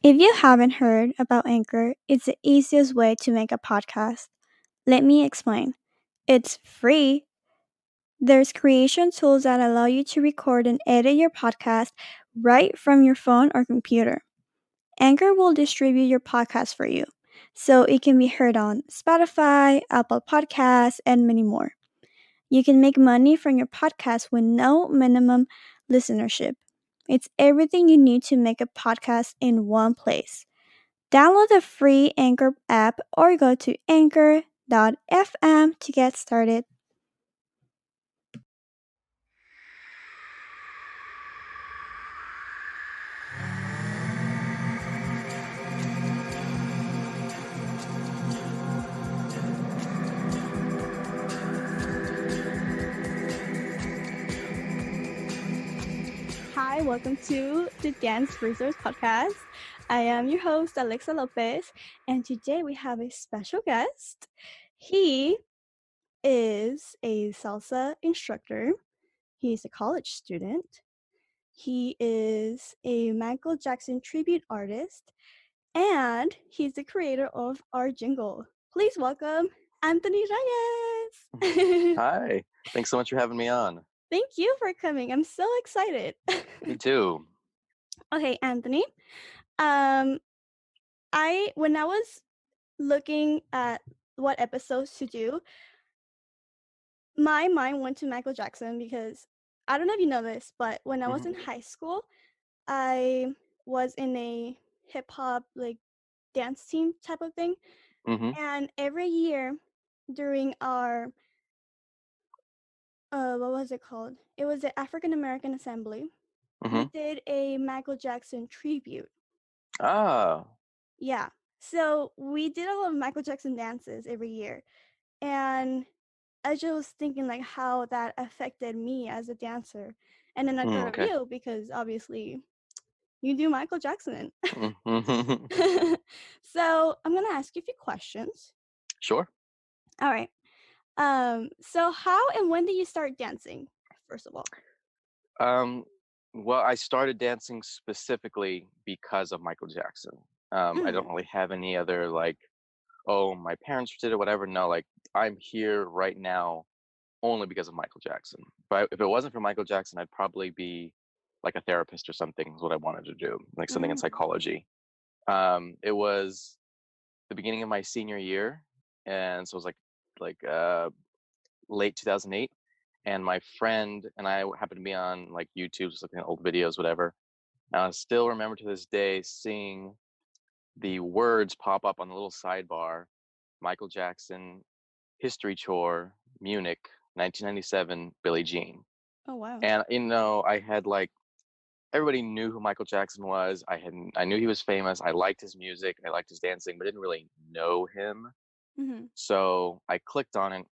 If you haven't heard about Anchor, it's the easiest way to make a podcast. Let me explain. It's free. There's creation tools that allow you to record and edit your podcast right from your phone or computer. Anchor will distribute your podcast for you, so it can be heard on Spotify, Apple Podcasts, and many more. You can make money from your podcast with no minimum listenership. It's everything you need to make a podcast in one place. Download the free Anchor app or go to anchor.fm to get started. Hi, welcome to the Dance Resource Podcast. I am your host, Alexa Lopez, and today we have a special guest. He is a salsa instructor, he is a college student, he is a Michael Jackson tribute artist, and he's the creator of our jingle. Please welcome Anthony Reyes. Hi. Thanks so much for having me on. Thank you for coming. I'm so excited. Me too. Okay, Anthony. Um, when I was looking at what episodes to do, my mind went to Michael Jackson because I don't know if you know this, but when I was in high school, I was in a hip hop like dance team type of thing. Mm-hmm. And every year during our what was it called? It was the African American Assembly. We Mm-hmm. did a Michael Jackson tribute. Ah. Yeah. So we did a lot of Michael Jackson dances every year. And I just was thinking like how that affected me as a dancer. And then I thought of Okay. you because obviously you do Michael Jackson. Mm-hmm. So I'm gonna ask you a few questions. Sure. All right. So how and when did you start dancing, first of all? Um, well, I started dancing specifically because of Michael Jackson. I don't Mm. really have any other oh, my parents did it, whatever. No, I'm here right now only because of Michael Jackson. But if it wasn't for Michael Jackson, I'd probably be like a therapist or something, is what I wanted to do, like something in Mm. psychology. It was the beginning of my senior year, and so it was late 2008. And my friend and I happened to be on like YouTube, just looking at old videos, whatever. And I still remember to this day seeing the words pop up on the little sidebar: Michael Jackson, History Chore, Munich, 1997, Billie Jean. Oh wow. And I had everybody knew who Michael Jackson was. I knew he was famous. I liked his music. I liked his dancing, but didn't really know him. Mm-hmm. So I clicked on it,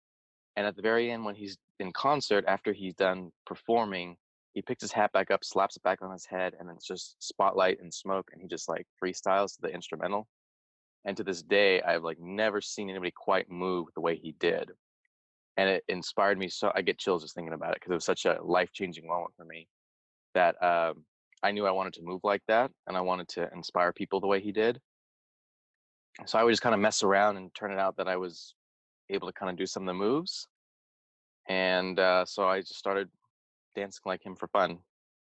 and at the very end, when he's in concert, after he's done performing, he picks his hat back up, slaps it back on his head, and then it's just spotlight and smoke, and he just like freestyles to the instrumental. And to this day, I've never seen anybody quite move the way he did, and it inspired me. So I get chills just thinking about it because it was such a life-changing moment for me that I knew I wanted to move like that, and I wanted to inspire people the way he did. So I would just kind of mess around and turn it out that I was able to kind of do some of the moves. And so I just started dancing like him for fun.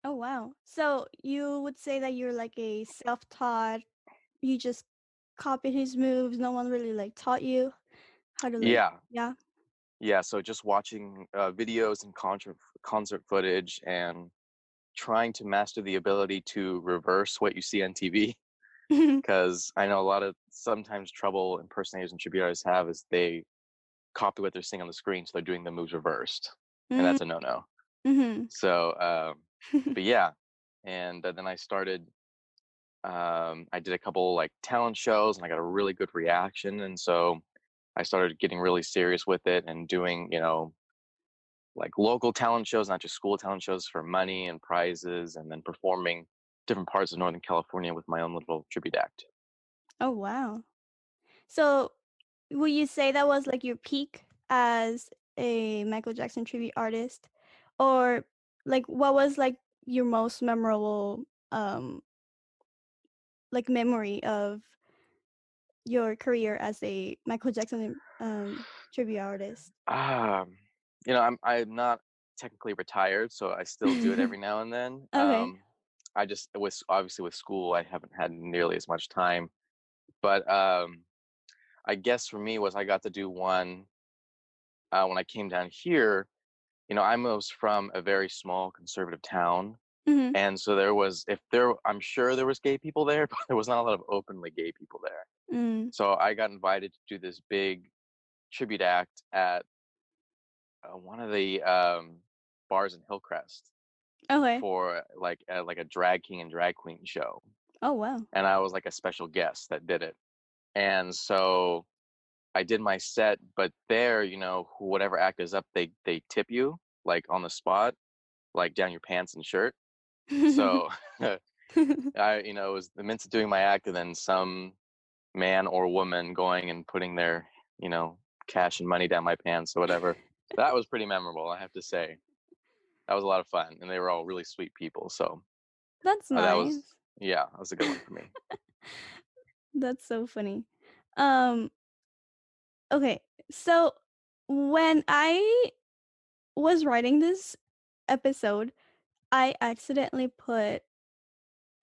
Oh wow. So you would say that you're like a self-taught, you just copied his moves, no one really like taught you how to like, Yeah, yeah. yeah. So just watching videos and concert footage and trying to master the ability to reverse what you see on TV. Because I know a lot of sometimes trouble impersonators and tribute artists have is they copy what they're seeing on the screen, so they're doing the moves reversed, and that's a no-no. Mm-hmm. So, but yeah, and then I started. I did a couple talent shows, and I got a really good reaction, and so I started getting really serious with it and doing local talent shows, not just school talent shows, for money and prizes, and then performing different parts of Northern California with my own little tribute act. Oh wow. So would you say that was like your peak as a Michael Jackson tribute artist? Or like what was like your most memorable like memory of your career as a Michael Jackson tribute artist? Um, I'm not technically retired, so I still do it every now and then. Okay. I just with obviously with school, I haven't had nearly as much time, but I guess for me was I got to do one when I came down here. I was from a very small conservative town, Mhm. and so there was if there I'm sure there was gay people there, but there was not a lot of openly gay people there. Mm. So I got invited to do this big tribute act at one of the bars in Hillcrest Okay. for like a drag king and drag queen show, Oh, wow. and I was like a special guest that did it. And so I did my set, but there, whatever act is up, they tip you like on the spot, like down your pants and shirt. So it was the midst of doing my act, and then some man or woman going and putting their, you know, cash and money down my pants or whatever. That was pretty memorable, I have to say. That was a lot of fun, and they were all really sweet people. So That's that was, nice. yeah, that was a good one for me. That's so funny. Um, okay. So when I was writing this episode, I accidentally put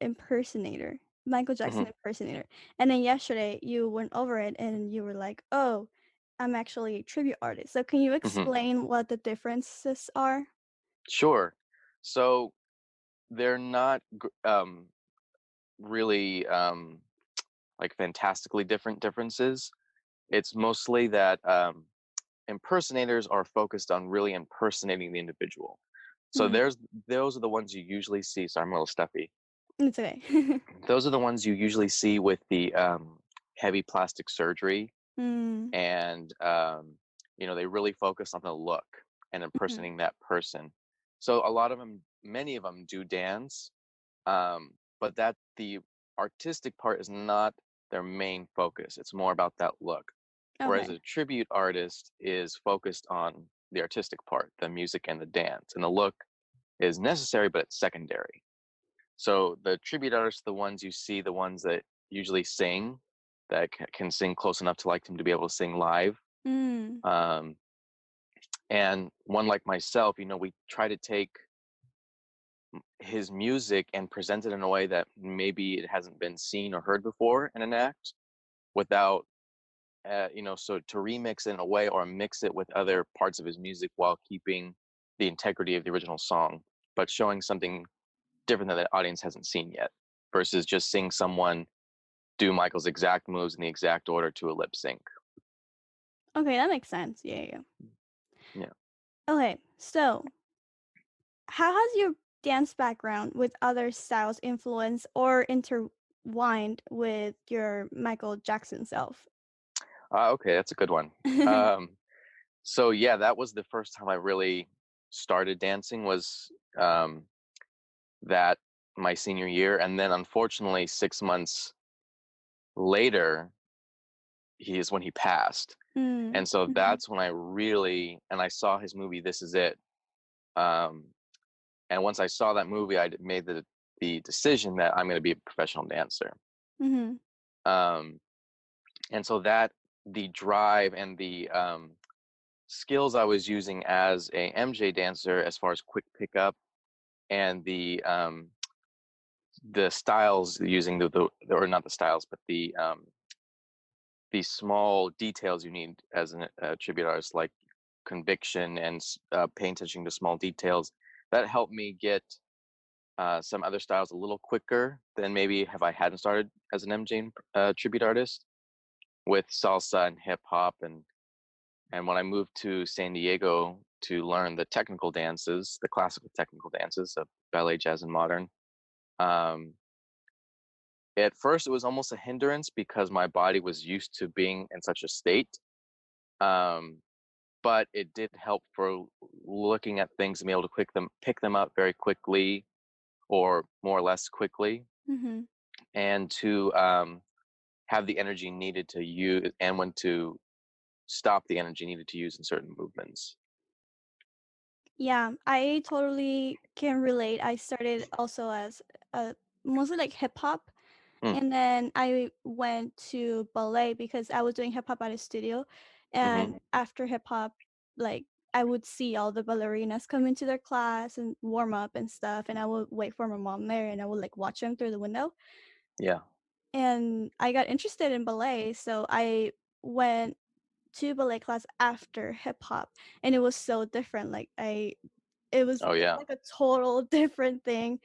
impersonator, Michael Jackson Hmm. impersonator. And then yesterday you went over it and you were like, "Oh, I'm actually a tribute artist." So can you Hmm. explain what the differences are? Sure. So they're not really like fantastically different differences. It's mostly that impersonators are focused on really impersonating the individual. So Mhm. those are the ones you usually see. So I'm a little stuffy. It's okay. Those are the ones you usually see with the heavy plastic surgery, Mm, and they really focus on the look and mhm. impersonating that person. So a lot of them, many of them, do dance, but that the artistic part is not their main focus. It's more about that look. Whereas Okay. a tribute artist is focused on the artistic part, the music and the dance, and the look is necessary, but it's secondary. So the tribute artists, the ones you see, the ones that usually sing, that can sing close enough to like him to be able to sing live. Mm, Um, and one like myself, we try to take his music and present it in a way that maybe it hasn't been seen or heard before in an act without, so to remix it in a way or mix it with other parts of his music while keeping the integrity of the original song, but showing something different that the audience hasn't seen yet versus just seeing someone do Michael's exact moves in the exact order to a lip sync. okay, that makes sense. Yeah, yeah. Yeah. Okay, so how has your dance background with other styles influenced or intertwined with your Michael Jackson self? Okay, that's a good one. Um, so yeah, that was the first time I really started dancing was um, that my senior year, and then unfortunately 6 months later, he is when he passed, Mm, and so mhm, that's when I saw his movie This Is It, um, and once I saw that movie, I made the decision that I'm going to be a professional dancer. mhm, Um, and so that the drive and the skills I was using as a MJ dancer, as far as quick pickup and the styles using or not the styles, but the small details you need as a tribute artist, like conviction and paying attention to small details, that helped me get some other styles a little quicker than maybe if I hadn't started as an MJ tribute artist with salsa and hip hop. And when I moved to San Diego to learn the technical dances, the classical technical dances of ballet, jazz, and modern, um, at first it was almost a hindrance because my body was used to being in such a state. Um, but it did help for looking at things and be able to pick them up very quickly or more or less quickly, mhm. and to have the energy needed to use and when to stop the energy needed to use in certain movements. Yeah, I totally can relate. I started also as mostly like hip hop. Mm, And then I went to ballet because I was doing hip hop at a studio. mhm. And after hip hop, like I would see all the ballerinas come into their class and warm up and stuff. And I would wait for my mom there and I would like watch them through the window. Yeah. And I got interested in ballet. So I went to ballet class after hip hop and it was so different. It was Oh, yeah. like a total different thing.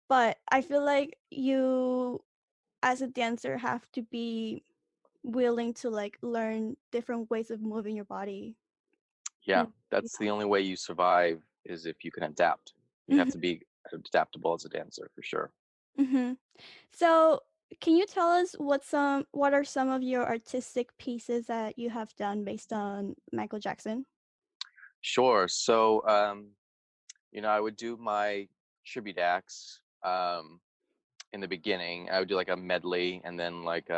But I feel like you as a dancer have to be willing to like learn different ways of moving your body. Yeah. And That's the yeah. only way you survive is if you can adapt. You have Mhm, to be adaptable as a dancer for sure. mhm. So, can you tell us what are some of your artistic pieces that you have done based on Michael Jackson? Sure. So, I would do my tribute acts in the beginning. I would do like a medley and then like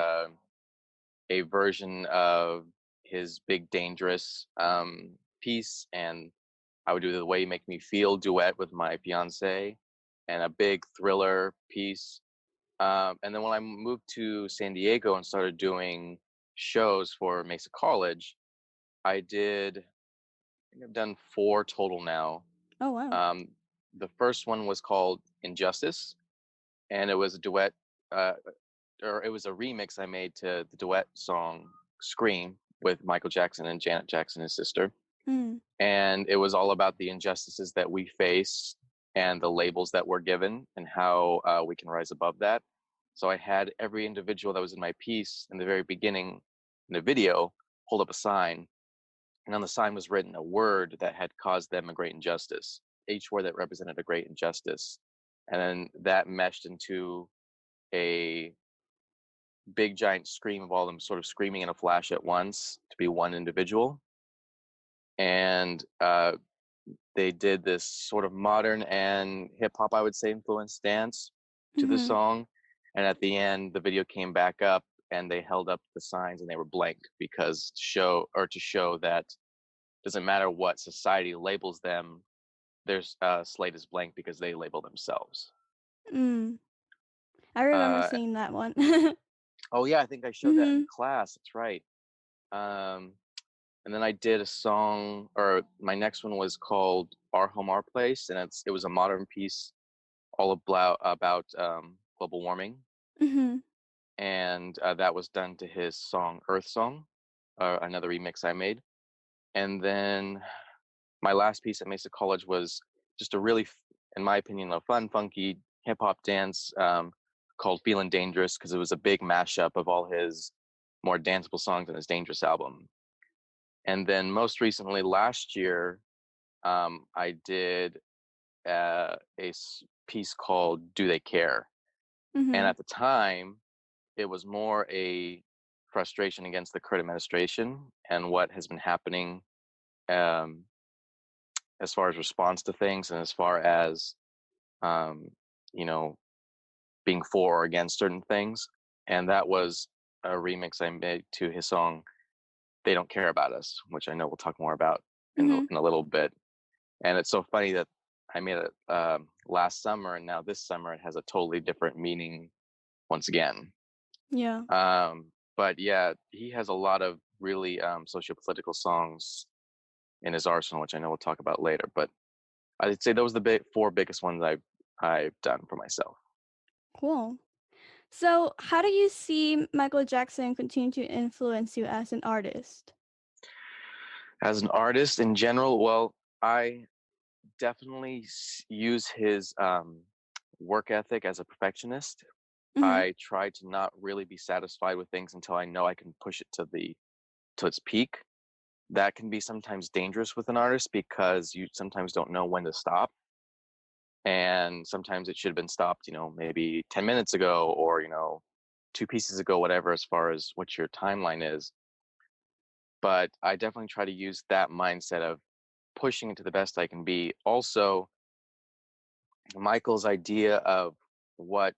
a version of his Big Dangerous piece. And I would do the Way You Make Me Feel duet with my fiance and a big thriller piece. And then when I moved to San Diego and started doing shows for Mesa College, I did, I think I've done four total now. Oh, wow. Um, the first one was called Injustice, and it was a duet, uh, or it was a remix I made to the duet song Scream with Michael Jackson and Janet Jackson, his sister. Mm, And it was all about the injustices that we face and the labels that we're given and how we can rise above that. So I had every individual that was in my piece in the very beginning in the video hold up a sign, and on the sign was written a word that had caused them a great injustice, each word that represented a great injustice. And then that meshed into a big giant scream of all of them sort of screaming in a flash at once to be one individual. And they did this sort of modern and hip hop, I would say, influenced dance to the mhm, song. And at the end, the video came back up and they held up the signs and they were blank because to show that doesn't matter what society labels them, their slate is blank because they label themselves. mm. I remember Uh, seeing that one. oh yeah, I think I showed that in Mhm, class. That's right. Um, and then I did a song, or my next one was called "Our Home, Our Place," and it was a modern piece all about global warming, mhm, and that was done to his song "Earth Song," another remix I made. And then my last piece at Mesa College was just a really, in my opinion, a fun, funky hip hop dance called "Feeling Dangerous" because it was a big mashup of all his more danceable songs on his Dangerous album. And then most recently, last year, I did piece called "Do They Care?" And mhm, at the time, it was more a frustration against the current administration and what has been happening um, as far as response to things and as far as um, you know being for or against certain things. And that was a remix I made to his song "They Don't Care About Us," which I know we'll talk more about mhm. in a little bit. And it's so funny that I made it last summer, and now this summer it has a totally different meaning once again. Yeah. But yeah, he has a lot of really socio-political songs in his arsenal, which I know we'll talk about later. But I'd say those are the four biggest ones I've done for myself. Cool. So, how do you see Michael Jackson continue to influence you as an artist? As an artist in general, well, I definitely use his work ethic as a perfectionist. Mhm, I try to not really be satisfied with things until I know I can push it to its peak. That can be sometimes dangerous with an artist because you sometimes don't know when to stop, and sometimes it should have been stopped, maybe 10 minutes ago, or two pieces ago, whatever, as far as what your timeline is. But I definitely try to use that mindset of pushing it to the best I can be. Also, Michael's idea of what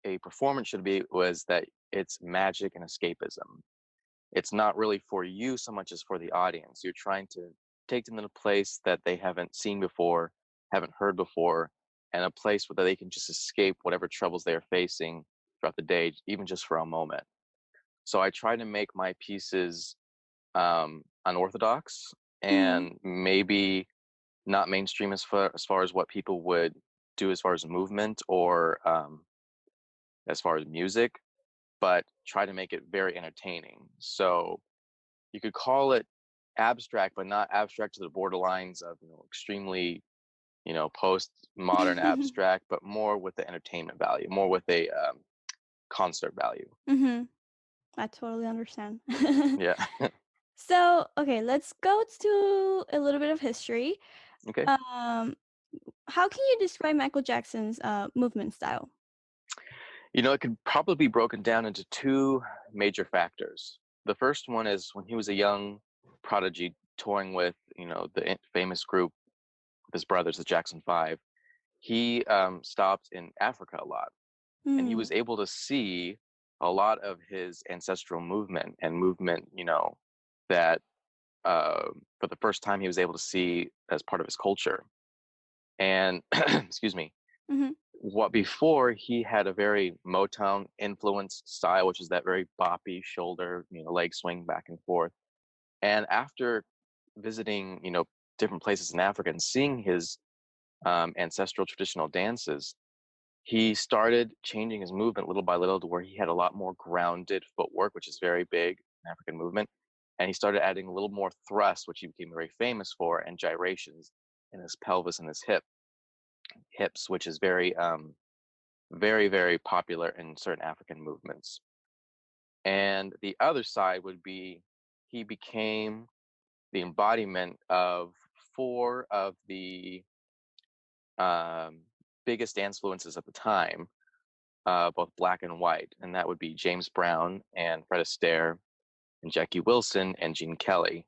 a performance should be was that it's magic and escapism. It's not really for you so much as for the audience. You're trying to take them in a place that they haven't seen before, haven't heard before, and a place where they can just escape whatever troubles they are facing throughout the day, even just for a moment. So I try to make my pieces unorthodox Mhm. and maybe not mainstream as far as what people would do as far as movement or as far as music, but try to make it very entertaining. So you could call it abstract, but not abstract to the borderlines of extremely post-modern abstract, but more with the entertainment value, more with a concert value. Mhm. I totally understand. Yeah. So, okay, let's go to a little bit of history. Okay. Um, how can you describe Michael Jackson's movement style? It could probably be broken down into two major factors. The first one is when he was a young prodigy touring with, the famous group with his brothers, the Jackson Five. He stopped in Africa a lot, and he Mm, was able to see a lot of his ancestral movement and movement, that for the first time he was able to see as part of his culture. And excuse me, mhm, what before he had a very Motown influenced style, which is that very boppy shoulder, leg swing back and forth. And after visiting, different places in Africa and seeing his ancestral traditional dances, he started changing his movement little by little to where he had a lot more grounded footwork, which is very big in African movement. And he started adding a little more thrust, which he became very famous for, and gyrations in his pelvis and his hips, which is very, very popular in certain African movements. And the other side would be he became the embodiment of four of the um, biggest dance influences at the time, both black and white, and that would be James Brown and Fred Astaire and Jackie Wilson and Gene Kelly.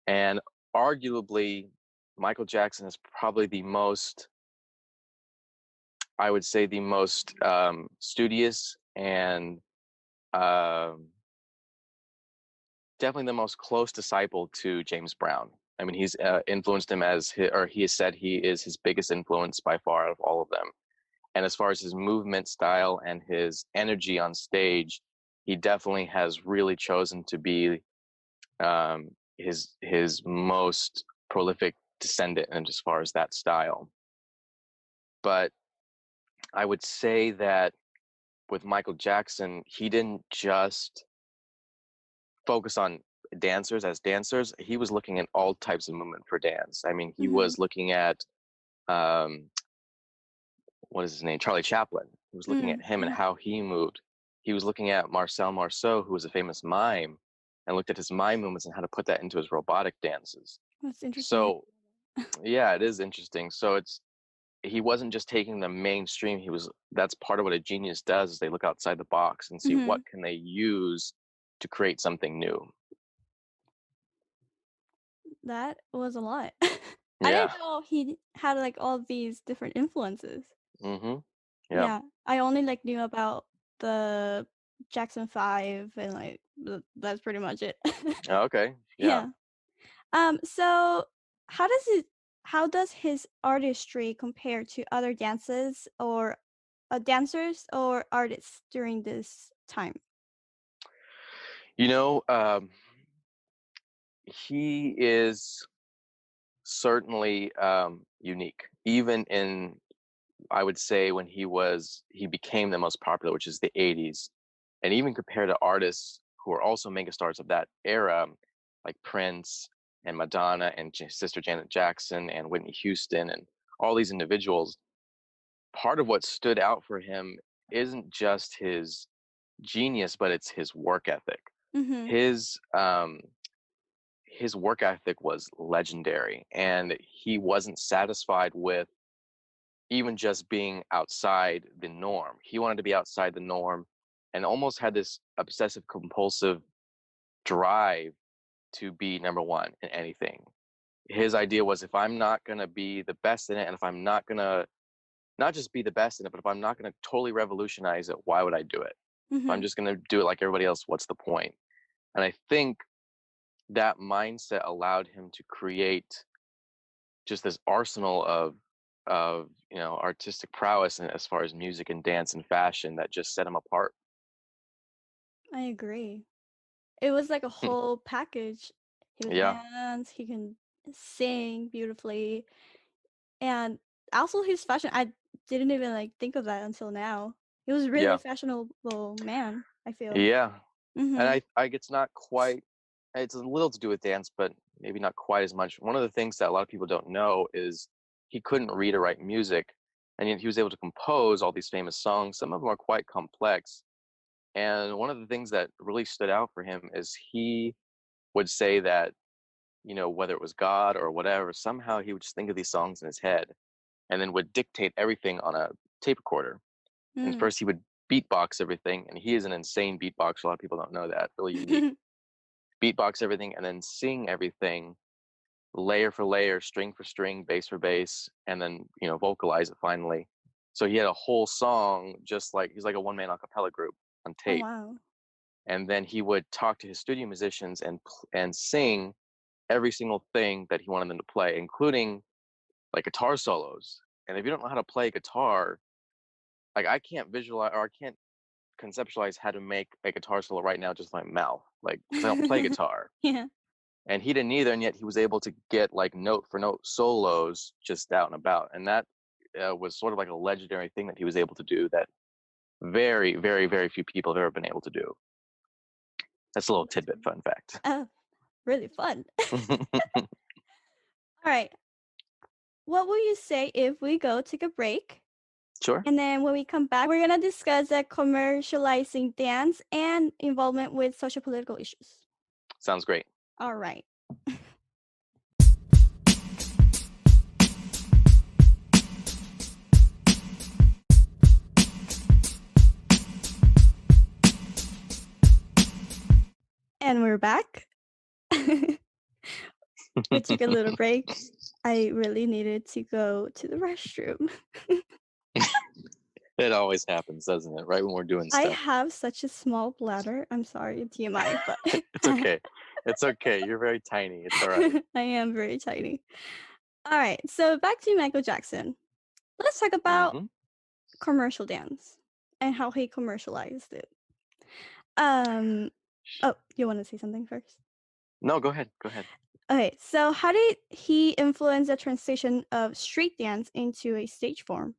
And arguably, Michael Jackson is probably the most, I would say, the most studious and um, definitely the most close disciple to James Brown. I mean, he's influenced him or he has said he is his biggest influence by far out of all of them. And as far as his movement style and his energy on stage, he definitely has really chosen to be his most prolific descendant, and as far as that style. But I would say that with Michael Jackson, he didn't just focus on dancers as dancers. He was looking at all types of movement for dance. I mean, he mhm, was looking at um, what is his name? Charlie Chaplin. He was looking at mm, him and mhm. how he moved. He was looking at Marcel Marceau, who was a famous mime, and looked at his mime movements and how to put that into his robotic dances. That's interesting. So yeah, it is interesting. So he wasn't just taking the mainstream. That's part of what a genius does is they look outside the box and see what Mhm. can they use to create something new. That was a lot. I didn't Yeah. know he had, like, all these different influences. Mhm. Yeah. Yeah, I only, like, knew about the Jackson 5 and, like, that's pretty much it. Okay. Yeah. Yeah. So how does it how does his artistry compare to other dances or, dancers or artists during this time? You know, he is certainly unique, even in, I would say, when he became the most popular, which is the '80s, and even compared to artists who are also megastars of that era, like Prince and Madonna and Sister Janet Jackson and Whitney Houston and all these individuals. Part of what stood out for him isn't just his genius, but it's his work ethic. Mhm. His work ethic was legendary, and he wasn't satisfied with even just being outside the norm. He wanted to be outside the norm and almost had this obsessive compulsive drive to be number one in anything. His idea was, if I'm not going to be the best in it, and if I'm not going to not just be the best in it, but if I'm not going to totally revolutionize it, why would I do it? If I'm Mhm. just going to do it like everybody else, what's the point? And I think that mindset allowed him to create just this arsenal of of artistic prowess and as far as music and dance and fashion that just set him apart. I agree. It was like a whole package. He would Yeah, dance, he can sing beautifully, and also his fashion, I didn't even, like, think of that until now. He was really a yeah, fashionable man, I feel. yeah. And Mhm. it's not quite. It's a little to do with dance, but maybe not quite as much. One of the things that a lot of people don't know is he couldn't read or write music, and yet he was able to compose all these famous songs. Some of them are quite complex. And one of the things that really stood out for him is he would say that, whether it was God or whatever, somehow he would just think of these songs in his head and then would dictate everything on a tape recorder. And Mm. first he would beatbox everything, and he is an insane beatboxer. A lot of people don't know that. Really unique. Beatbox everything and then sing everything layer for layer, string for string, bass for bass, and then, vocalize it finally. So he had a whole song just like he's like a one-man a cappella group on Oh, tape. wow. And then he would talk to his studio musicians and sing every single thing that he wanted them to play, including like guitar solos. And if you don't know how to play guitar, like I can't visualize or I can't conceptualize how to make a guitar solo right now just with my mouth, like because I don't play guitar. Yeah. And he didn't either, and yet he was able to get like note for note solos just out and about, and that was sort of like a legendary thing that he was able to do that very, very, very few people have ever been able to do. That's a little That's tidbit fun fact. really fun. Alright, what will you say if we go take a break, Sure, and then when we come back, we're gonna discuss the commercializing dance and involvement with social political issues. sounds great. Alright. And we're back. We took a little break. I really needed to go to the restroom. It always happens, doesn't it? Right when we're doing I stuff. have such a small bladder. I'm sorry, TMI, but It's okay. It's okay. You're very tiny. It's all right. I am very tiny. Alright, so back to Michael Jackson. Let's talk about Hmm. commercial dance and how he commercialized it. Um, oh, you wanna say something first? No, go ahead. Go ahead. Okay, so how did he influence the transition of street dance into a stage form?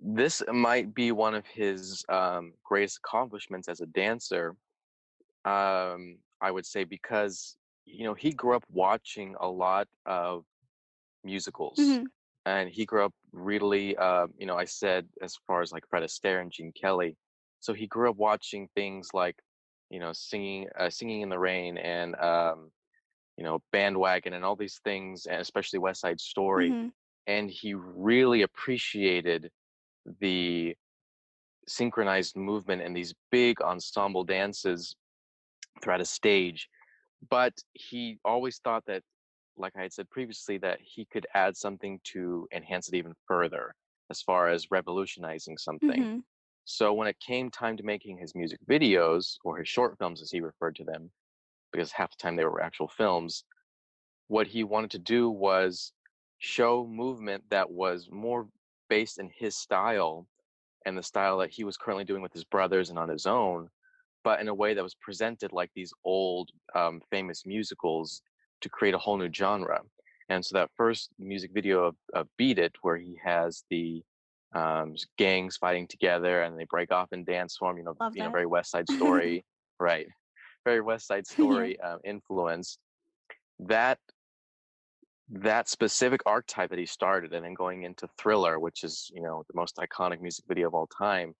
This might be one of his greatest accomplishments as a dancer. I would say because he grew up watching a lot of musicals, Mhm, and he grew up really, I said as far as like Fred Astaire and Gene Kelly, so he grew up watching things like, singing in the rain, and Bandwagon, and all these things, and especially West Side Story, mhm, and he really appreciated the synchronized movement and these big ensemble dances throughout a stage. But he always thought that, like I had said previously, that he could add something to enhance it even further as far as revolutionizing something. mhm, So when it came time to making his music videos, or his short films as he referred to them, because half the time they were actual films, what he wanted to do was show movement that was more based in his style and the style that he was currently doing with his brothers and on his own, but in a way that was presented like these old famous musicals to create a whole new genre. And so that first music video of Beat It, where he has the gangs fighting together and they break off in dance form, love that. very West Side Story, right? Very West Side Yeah, Story influence. That that specific archetype that he started, and then going into Thriller, which is the most iconic music video of all time,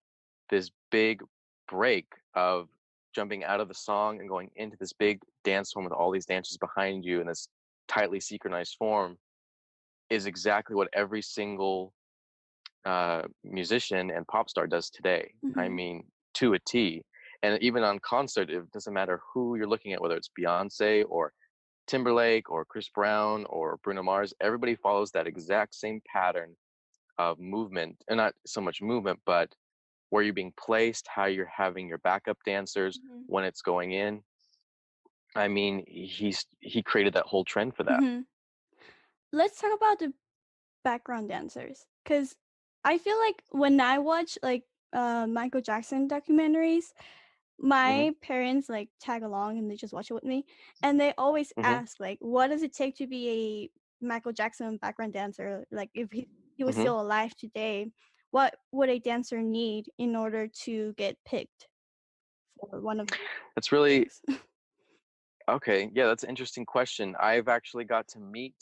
this big break of jumping out of the song and going into this big dance form with all these dancers behind you in this tightly synchronized form is exactly what every single musician and pop star does today. I mhm, mean, to a T. And even on concert, it doesn't matter who you're looking at, whether it's Beyonce or Timberlake or Chris Brown or Bruno Mars, everybody follows that exact same pattern of movement, and not so much movement, but where you're being placed, how you're having your backup dancers mhm, when it's going in. I mean, he created that whole trend for that. mhm. let's talk about the background dancers, because I feel like when I watch like Michael Jackson documentaries, Mhm, my parents like tag along and they just watch it with me, and they always mhm, ask like, what does it take to be a Michael Jackson background dancer? Like if he was mhm. still alive today, what would a dancer need in order to get picked for one of those That's really things? okay. Yeah, that's an interesting question. I've actually got to meet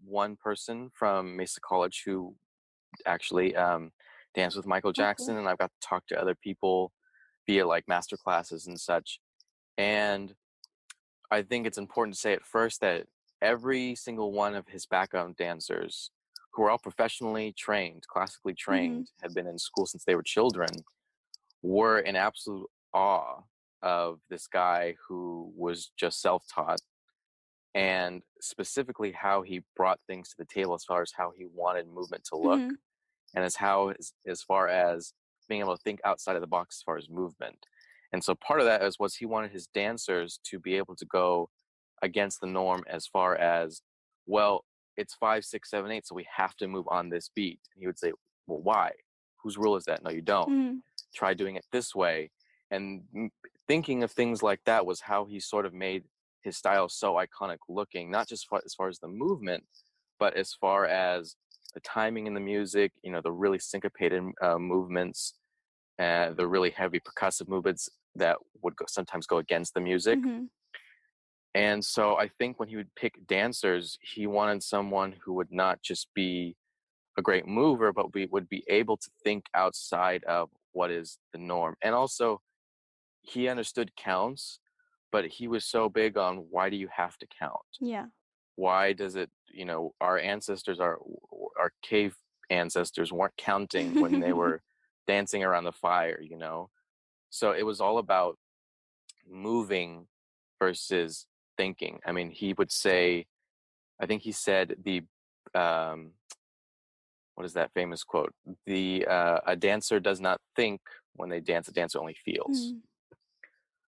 one person from Mesa College who actually danced with Michael Oh, cool. Jackson, and I've got to talk to other people via like master classes and such. And I think it's important to say at first that every single one of his background dancers, who are all professionally trained, classically Mm-hmm. trained, had been in school since they were children, were in absolute awe of this guy who was just self taught, and specifically how he brought things to the table as far as how he wanted movement to look, Mm-hmm. and as far as being able to think outside of the box as far as movement. And so part of that was he wanted his dancers to be able to go against the norm as far as, well, it's 5, 6, 7, 8, so we have to move on this beat. And he would say, well, why? Whose rule is that? No, you don't. Mm-hmm. Try doing it this way. And thinking of things like that was how he sort of made his style so iconic looking, not just as far as the movement, but as far as the timing in the music, the really syncopated movements, and the really heavy percussive movements that would sometimes go against the music. Mm-hmm. And so I think when he would pick dancers, he wanted someone who would not just be a great mover, but would be able to think outside of what is the norm. And also, he understood counts, but he was so big on, why do you have to count? Yeah. Why does it, our ancestors, our cave ancestors weren't counting when they were dancing around the fire. So it was all about moving versus thinking. I mean, he would say, I think he said um, what is that famous quote? A dancer does not think when they dance, a dancer only feels. Mm-hmm.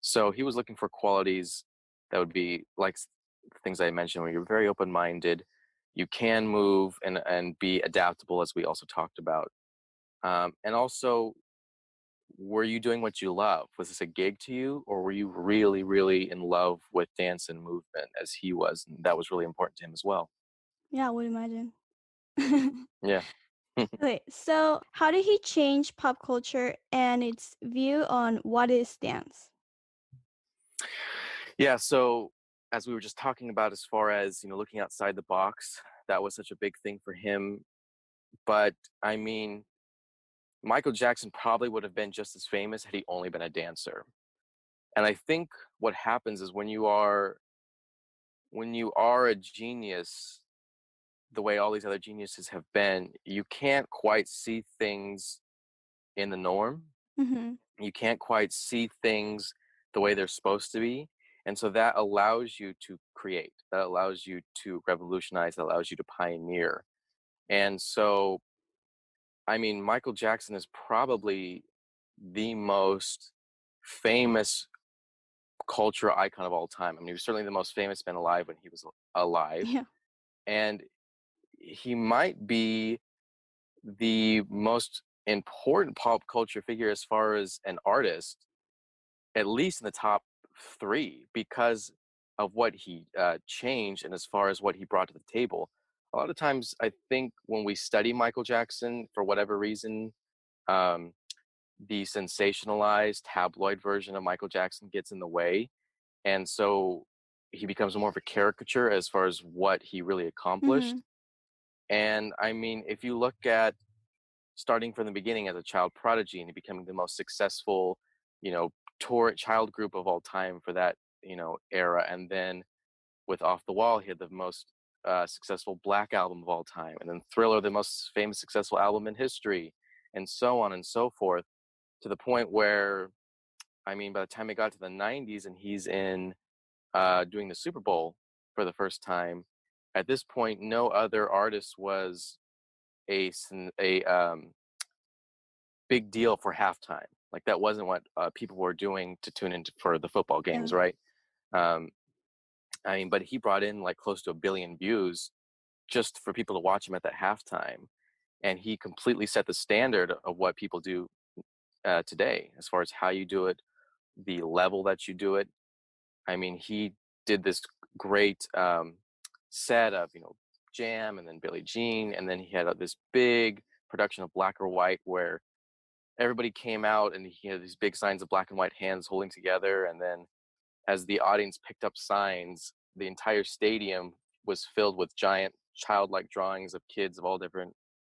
So he was looking for qualities that would be like the things I mentioned, where you're very open-minded, you can move and be adaptable, as we also talked about. And also, were you doing what you love? Was this a gig to you, or were you really, really in love with dance and movement as he was? And that was really important to him as well. Yeah, I would imagine. Yeah. Okay, so how did he change pop culture and its view on what is dance? Yeah. So, as we were just talking about, as far as, looking outside the box, that was such a big thing for him. But I mean, Michael Jackson probably would have been just as famous had he only been a dancer. And I think what happens is when you are a genius, the way all these other geniuses have been, you can't quite see things in the norm. Mm-hmm. You can't quite see things the way they're supposed to be. And so that allows you to create, that allows you to revolutionize, that allows you to pioneer. And so, I mean, Michael Jackson is probably the most famous cultural icon of all time. I mean, he was certainly the most famous man alive when he was alive. Yeah. And he might be the most important pop culture figure as far as an artist, at least in the top three, because of what he changed and as far as what he brought to the table. A lot of times, I think when we study Michael Jackson, for whatever reason, um, the sensationalized tabloid version of Michael Jackson gets in the way. And so he becomes more of a caricature as far as what he really Mm-hmm. accomplished. And I mean, if you look at starting from the beginning as a child prodigy and becoming the most successful, you know, tour child group of all time for that, era. And then with Off the Wall, he had the most successful black album of all time. And then Thriller, the most famous successful album in history, and so on and so forth, to the point where, I mean, by the time it got to the 90s and he's in doing the Super Bowl for the first time, at this point, no other artist was a big deal for halftime. Like that wasn't what people were doing to tune into for the football games, Yeah. right? Um, I mean, but he brought in like close to 1 billion views just for people to watch him at that halftime, and he completely set the standard of what people do today as far as how you do it, the level that you do it. I mean, he did this great set of Jam and then Billie Jean, and then he had this big production of Black or White where everybody came out and he had these big signs of black and white hands holding together, and then as the audience picked up signs, the entire stadium was filled with giant childlike drawings of kids of all different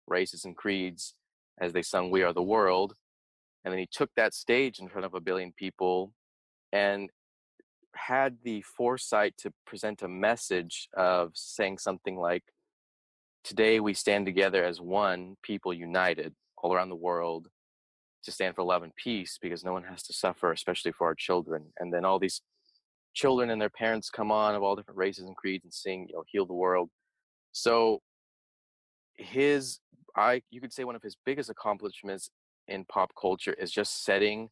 races and creeds as they sung "We Are the World." And then he took that stage in front of a billion people and had the foresight to present a message of saying something like, today we stand together as one people united all around the world to stand for love and peace because no one has to suffer, especially for our children. And then all these children and their parents come on of all different races and creeds and sing, heal the world. So his, you could say one of his biggest accomplishments in pop culture is just setting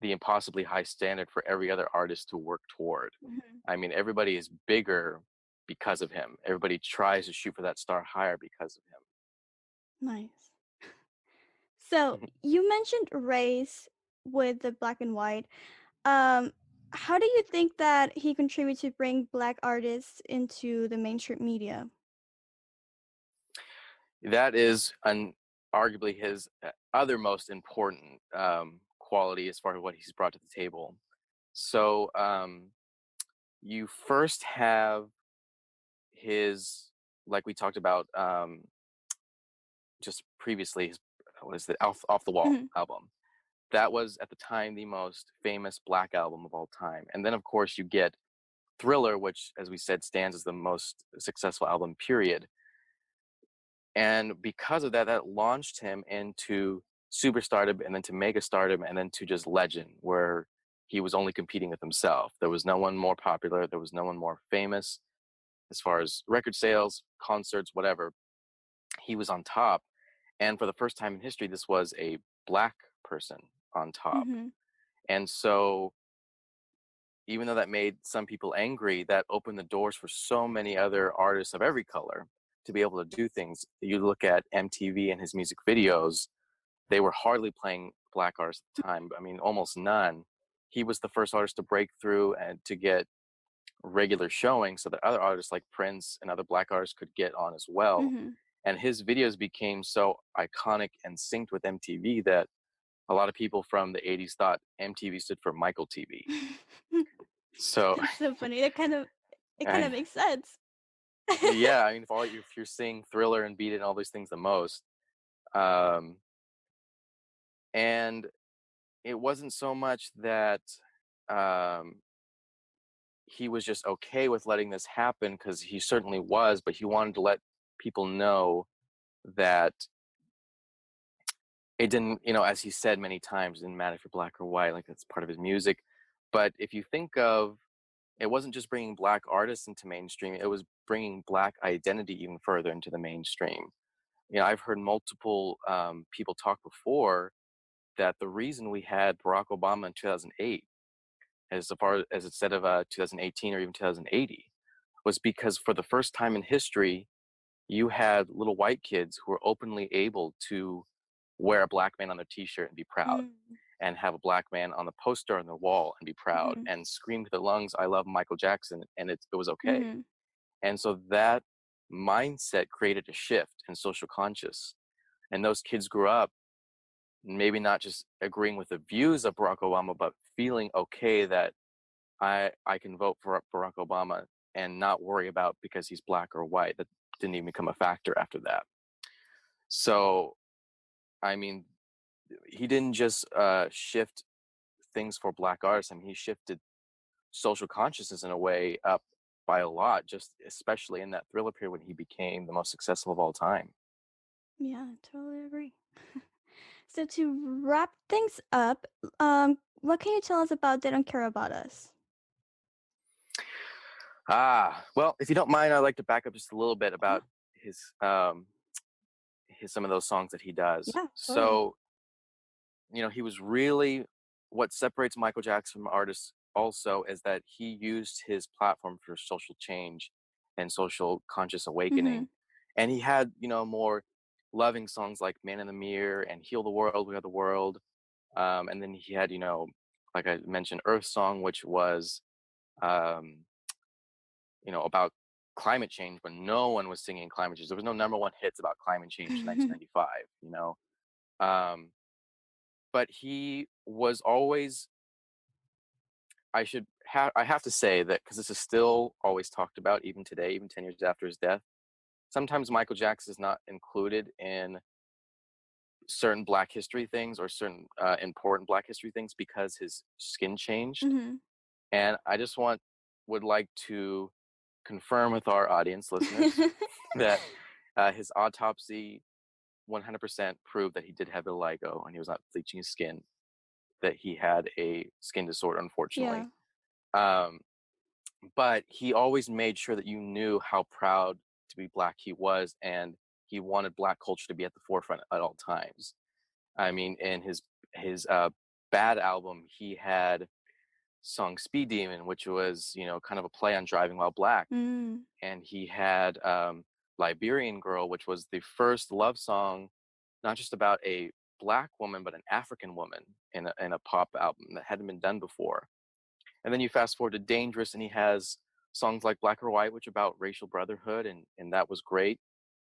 the impossibly high standard for every other artist to work toward. Mhm. I mean, everybody is bigger because of him. Everybody tries to shoot for that star higher because of Nice. So him. you mentioned race with the black and white. Um, how do you think that he contributed to bring black artists into the mainstream media? That is arguably his other most important quality as far as what he's brought to the table. So you first have his, like we talked about just previously, his, what is it, Off the Wall Mhm, album. That was at the time the most famous black album of all time. And then, of course, you get Thriller, which, as we said, stands as the most successful album, period. And because of that, that launched him into superstardom and then to megastardom and then to just legend, where he was only competing with himself. There was no one more popular, there was no one more famous as far as record sales, concerts, whatever. He was on top. And for the first time in history, this was a black person on top. mhm, And so, even though that made some people angry, that opened the doors for so many other artists of every color to be able to do things. You look at MTV and his music videos, they were hardly playing black artists at the time. I mean, almost none. He was the first artist to break through and to get regular showing so that other artists like Prince and other black artists could get on as well. mhm. And his videos became so iconic and synced with MTV that a lot of people from the 80s thought MTV stood for Michael TV. So, That's so funny. It kind of I, makes sense. yeah, I mean, if you're seeing Thriller and Beat It and all these things the most, um, and it wasn't so much that um, he was just okay with letting this happen because he certainly was, but he wanted to let people know that it didn't, as he said many times, it didn't matter if you're black or white, like that's part of his music. But if you think of, it wasn't just bringing black artists into mainstream, it was bringing black identity even further into the mainstream. I've heard multiple people talk before that the reason we had Barack Obama in 2008, as far as instead of 2018 or even 2080, was because for the first time in history, you had little white kids who were openly able to wear a black man on their t-shirt and be proud, Mm, and have a black man on the poster on their wall and be proud, mhm, and scream to their lungs, "I love Michael Jackson," and it was okay. mhm. And so that mindset created a shift in social conscious, and those kids grew up maybe not just agreeing with the views of Barack Obama, but feeling okay that I can vote for Barack Obama and not worry about because he's black or white. That didn't even become a factor after that. So, I mean, he didn't just shift things for black artists. I mean, he shifted social consciousness in a way up by a lot, just especially in that Thriller period when he became the most successful of all time. Yeah, totally agree. So to wrap things up, what can you tell us about They Don't Care About Us? Well, if you don't mind, I'd like to back up just a little bit Yeah, about his some of those songs that he does. yeah, totally. So, he was really, what separates Michael Jackson from artists also is that he used his platform for social change and social conscious Mhm. awakening. And he had, more loving songs like Man in the Mirror and Heal the World, We Are the World. And then he had, like I mentioned, Earth Song, which was, um, about climate change, but no one was singing climate change. There was no number one hits about climate change in 1995, Um, but he was always, I have to say that because this is still always talked about even today, even 10 years after his death. Sometimes Michael Jackson is not included in certain Black history things or certain important Black history things because his skin changed. Mhm. And I just would like to confirm with our audience listeners that his autopsy 100% proved that he did have vitiligo and he was not bleaching his skin, that he had a skin disorder, unfortunately. Yeah. Um, but he always made sure that you knew how proud to be Black he was, and he wanted Black culture to be at the forefront at all times. I mean, in his Bad album, he had song Speed Demon, which was, kind of a play on driving while Black. Mm. And he had Liberian Girl, which was the first love song, not just about a Black woman, but an African woman in a pop album that hadn't been done before. And then you fast forward to Dangerous, and he has songs like Black or White, which are about racial brotherhood, and that was great.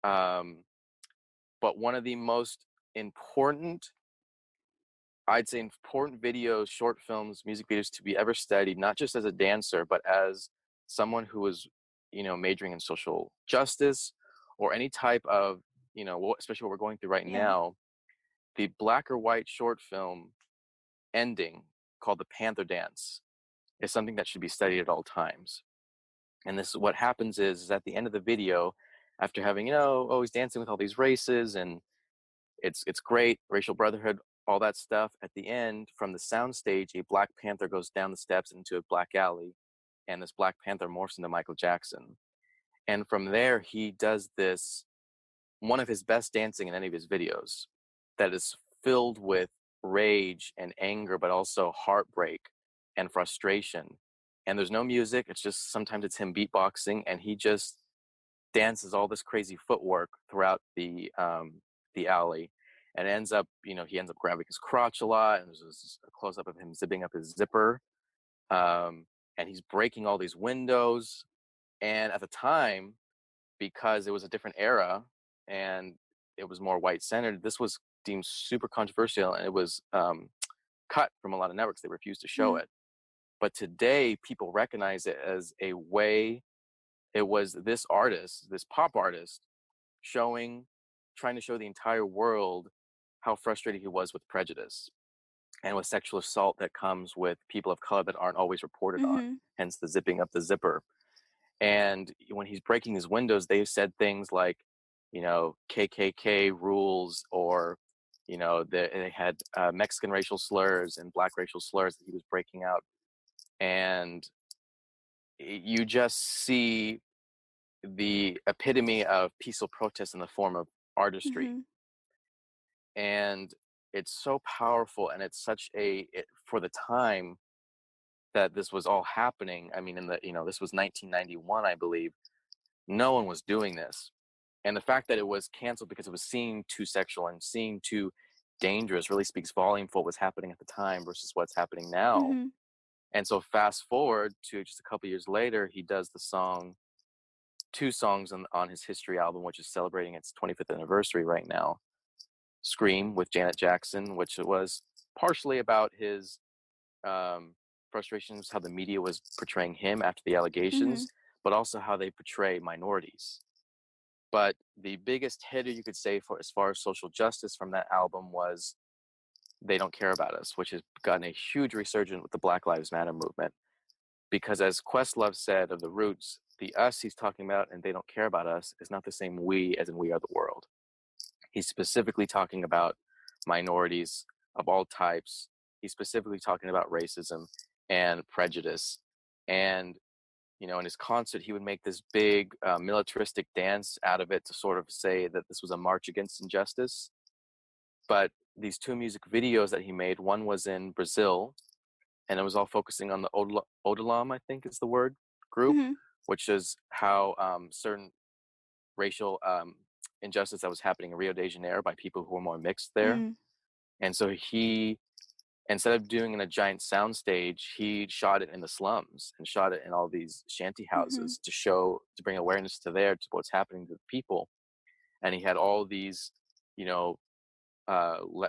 Um, but one of the most important, I'd say, important videos, short films, music videos to be ever studied, not just as a dancer, but as someone who was, majoring in social justice or any type of, especially what we're going through right Yeah. now, the Black or White short film ending called The Panther Dance is something that should be studied at all times. And this is what happens is at the end of the video, after having, always dancing with all these races and it's great, racial brotherhood, all that stuff. At the end, from the soundstage, a Black Panther goes down the steps into a black alley, and this Black Panther morphs into Michael Jackson. And from there, he does this one of his best dancing in any of his videos that is filled with rage and anger, but also heartbreak and frustration. And there's no music. It's just sometimes it's him beatboxing, and he just dances all this crazy footwork throughout the alley, and ends up, he ends up grabbing his crotch a lot, and there's a close up of him zipping up his zipper, um, and he's breaking all these windows. And at the time, because it was a different era and it was more white centered, this was deemed super controversial, and it was cut from a lot of networks. They refused to show Mm. it. But today, people recognize it as a way. It was this artist, this pop artist, showing trying to show the entire world how frustrated he was with prejudice and with sexual assault that comes with people of color that aren't always reported on, Mhm. hence the zipping up the zipper. And when he's breaking his windows, they've said things like, KKK rules, or, they had Mexican racial slurs and Black racial slurs that he was breaking out. And you just see the epitome of peaceful protest in the form of artistry. Mhm. And it's so powerful, and it's for the time that this was all happening. I mean, this was 1991, I believe. No one was doing this. And the fact that it was canceled because it was seen too sexual and seen too dangerous really speaks volume for what was happening at the time versus what's happening now. Mhm. And so fast forward to just a couple years later, he does two songs on his History album, which is celebrating its 25th anniversary right now. Scream with Janet Jackson, which was partially about his um, frustrations, how the media was portraying him after the allegations, Mhm. but also how they portray minorities. But the biggest hitter you could say for as far as social justice from that album was They Don't Care About Us, which has gotten a huge resurgence with the Black Lives Matter movement. Because as Questlove said of the Roots, the us he's talking about and They Don't Care About Us is not the same we as in We Are the World. He's specifically talking about minorities of all types. He's specifically talking about racism and prejudice. And, in his concert, he would make this big militaristic dance out of it to sort of say that this was a march against injustice. But these two music videos that he made, one was in Brazil, and it was all focusing on the Odalam, I think is the word, group. Mhm. which is how certain racial injustice that was happening in Rio de Janeiro by people who were more mixed there. Mm. And so he, instead of doing it in a giant soundstage, he shot it in the slums and shot it in all these shanty Mhm. houses to bring awareness to what's happening to the people. And he had all these, you know,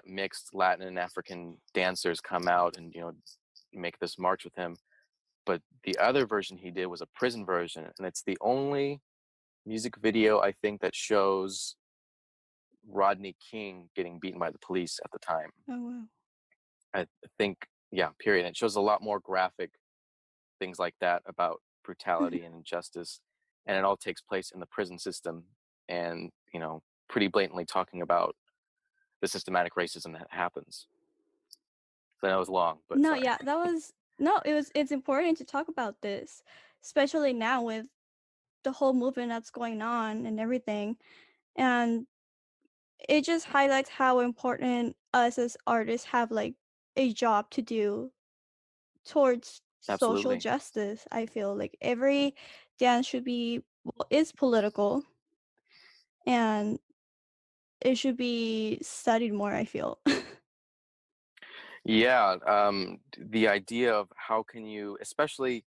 mixed Latin and African dancers come out and make this march with him. But the other version he did was a prison version, and it's the only music video I think that shows Rodney King getting beaten by the police at the time. Oh wow. I think, yeah, period. It shows a lot more graphic things like that about brutality and injustice, and it all takes place in the prison system, and pretty blatantly talking about the systematic racism that happens. So that was long, but No, sorry. yeah, that was no, it's important to talk about this, especially now with the whole movement that's going on and everything. And it just highlights how important us as artists have like a job to do towards social Absolutely. justice. I feel like every dance should be well, is political and it should be studied more, I feel. Yeah, the idea of how can you, especially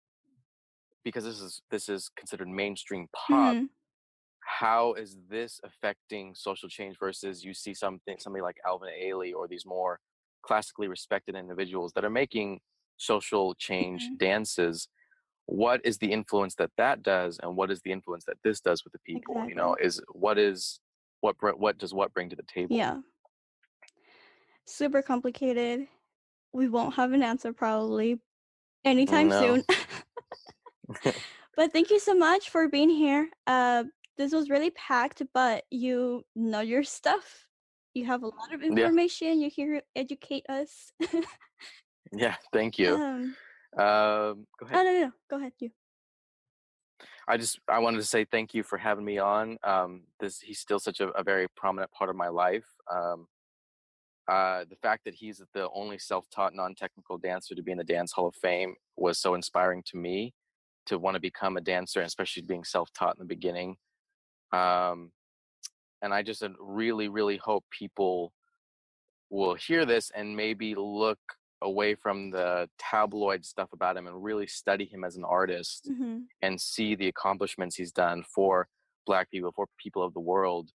because this is considered mainstream pop, Mhm. how is this affecting social change versus you see somebody like Alvin Ailey or these more classically respected individuals that are making social change Mhm. dances? What is the influence that does, and what is the influence that this does with the people? Exactly. What does what bring to the table? Yeah. Super complicated. We won't have an answer probably anytime No. soon. But thank you so much for being here. This was really packed, but you know your stuff. You have a lot of Yeah, information. You're here to educate us. yeah. Thank you. um, Go oh ahead. no, no, no, go ahead, you. I wanted to say thank you for having me on. This He's still such a very prominent part of my life. The fact that he's the only self-taught non-technical dancer to be in the Dance Hall of Fame was so inspiring to me to want to become a dancer, and especially being self-taught in the beginning. Um, and I just really, really hope people will hear this and maybe look away from the tabloid stuff about him and really study him as an artist Mhm. and see the accomplishments he's done for Black people, for people of the world,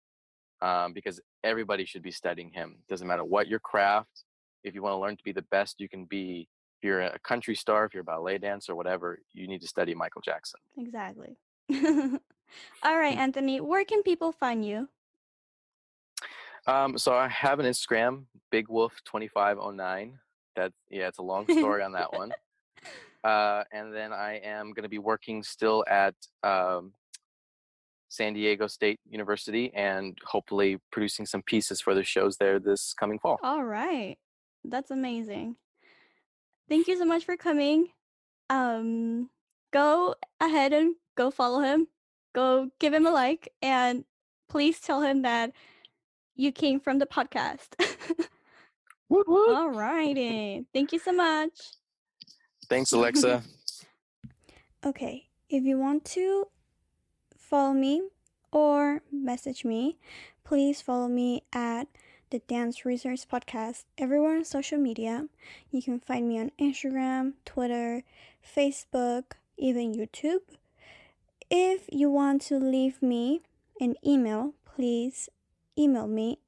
because everybody should be studying him. Doesn't matter what your craft. If you want to learn to be the best you can be, if you're a country star, if you're a ballet dancer, whatever, you need to study Michael Jackson. Exactly. All right, Anthony, where can people find you? So I have an Instagram, Big Wolf 2509. It's a long story on that one. And then I am going to be working still at San Diego State University and hopefully producing some pieces for the shows there this coming fall. All right. That's amazing. Thank you so much for coming. Um, go ahead and go follow him. Go give him a like and please tell him that you came from the podcast. Woot woot! All righty. Thank you so much. Thanks, Alexa. Okay, if you want to follow me or message me, please follow me at the Dance Research Podcast everywhere on social media. You can find me on Instagram, Twitter, Facebook, even YouTube. If you want to leave me an email, please email me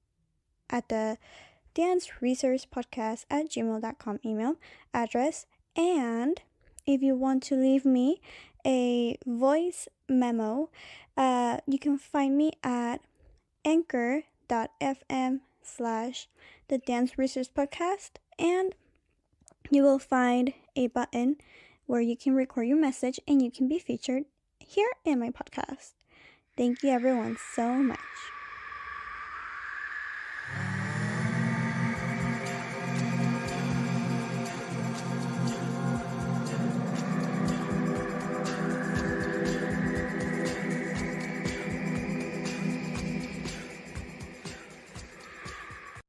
at the Dance Research Podcast at gmail.com email address. And if you want to leave me a voice memo, you can find me at anchor.fm/the Dance Research Podcast, and you will find a button where you can record your message and you can be featured here in my podcast. Thank you everyone so much.